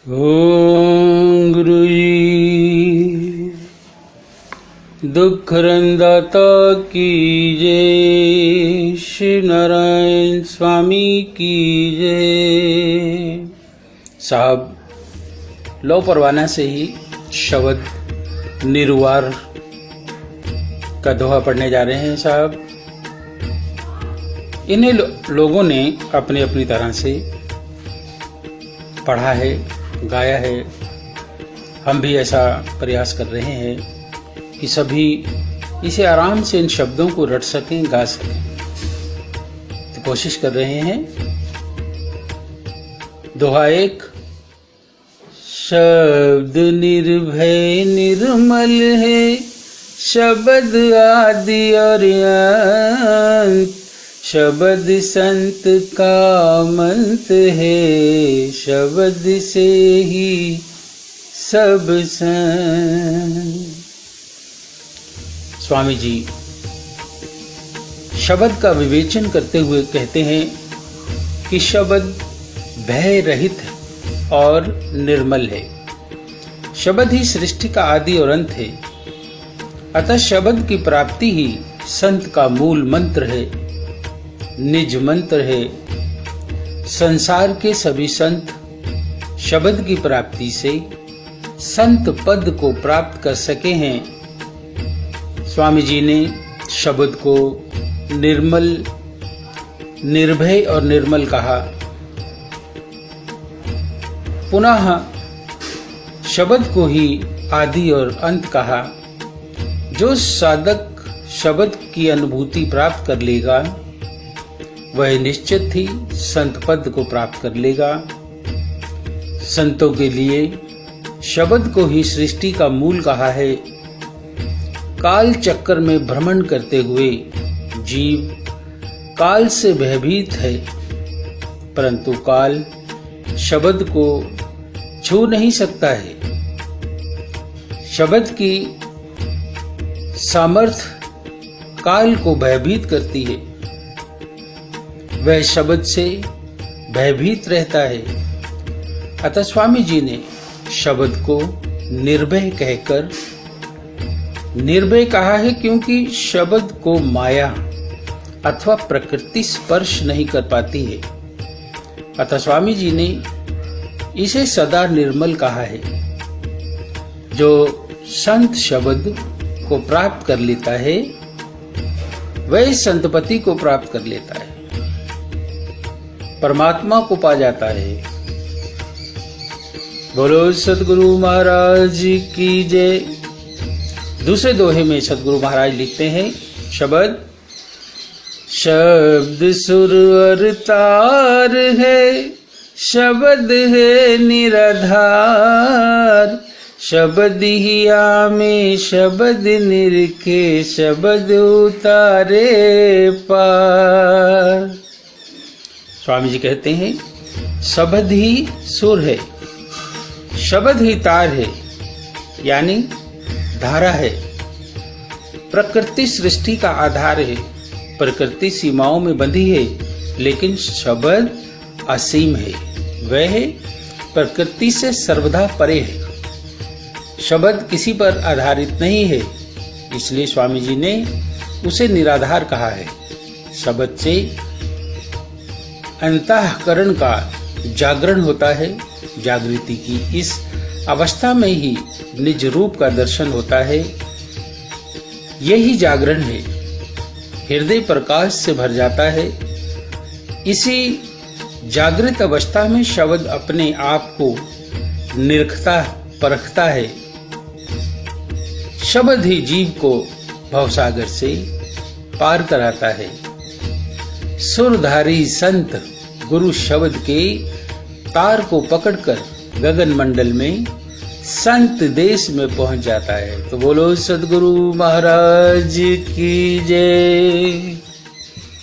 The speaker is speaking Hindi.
ओम गुरु जी दुख हरंदाता की जय, श्री नारायण स्वामी की जय। साहब लो परवाना से ही शब्द निरुवार का दोहा पढ़ने जा रहे हैं। साहब इन्हें लोगों ने अपनी अपनी तरह से पढ़ा है, गाया है। हम भी ऐसा प्रयास कर रहे हैं कि सभी इसे आराम से इन शब्दों को रट सकें, गा सकें। तो कोशिश कर रहे हैं। दोहा एक। शब्द निर्भय निर्मल है, शब्द आदि और अंत, शब्द संत का मंत्र है, शब्द से ही सब संत। स्वामी जी शब्द का विवेचन करते हुए कहते हैं कि शब्द भय रहित है और निर्मल है। शब्द ही सृष्टि का आदि और अंत है। अतः शब्द की प्राप्ति ही संत का मूल मंत्र है, निज मंत्र है। संसार के सभी संत शब्द की प्राप्ति से संत पद को प्राप्त कर सके हैं। स्वामी जी ने शब्द को निर्मल, निर्भय और निर्मल कहा। पुनः शब्द को ही आदि और अंत कहा। जो साधक शब्द की अनुभूति प्राप्त कर लेगा वह निश्चित ही संत पद को प्राप्त कर लेगा। संतों के लिए शब्द को ही सृष्टि का मूल कहा है। काल चक्कर में भ्रमण करते हुए जीव काल से भयभीत है, परंतु काल शब्द को छू नहीं सकता है। शब्द की सामर्थ्य काल को भयभीत करती है। वह शब्द से भयभीत रहता है। अतः स्वामी जी ने शब्द को निर्भय कहकर निर्भय कहा है, क्योंकि शब्द को माया अथवा प्रकृति स्पर्श नहीं कर पाती है। अतः स्वामी जी ने इसे सदा निर्मल कहा है। जो संत शब्द को प्राप्त कर लेता है वह संतपति को प्राप्त कर लेता है, परमात्मा को पा जाता है। बोलो सतगुरु महाराज की जय। दूसरे दोहे में सतगुरु महाराज लिखते हैं शब्द। शब्द सुर और तार है, शब्द है निराधार, शब्द ही आमे शब्द निरखे, शब्द उतारे पार। स्वामी जी कहते हैं शब्द ही सुर है, शब्द ही तार है, यानी धारा है। प्रकृति सृष्टि का आधार है। प्रकृति सीमाओं में बंधी है, लेकिन शब्द असीम है। वह प्रकृति से सर्वदा परे है। शब्द किसी पर आधारित नहीं है, इसलिए स्वामी जी ने उसे निराधार कहा है। शब्द से अंतःकरण का जागरण होता है। जागृति की इस अवस्था में ही निज रूप का दर्शन होता है। यही जागरण है। हृदय प्रकाश से भर जाता है। इसी जागृत अवस्था में शब्द अपने आप को निरखता परखता है। शब्द ही जीव को भवसागर से पार कराता है। सुरधारी संत गुरु शब्द के तार को पकड़कर गगन मंडल में संत देश में पहुंच जाता है। तो बोलो सतगुरु महाराज की जय।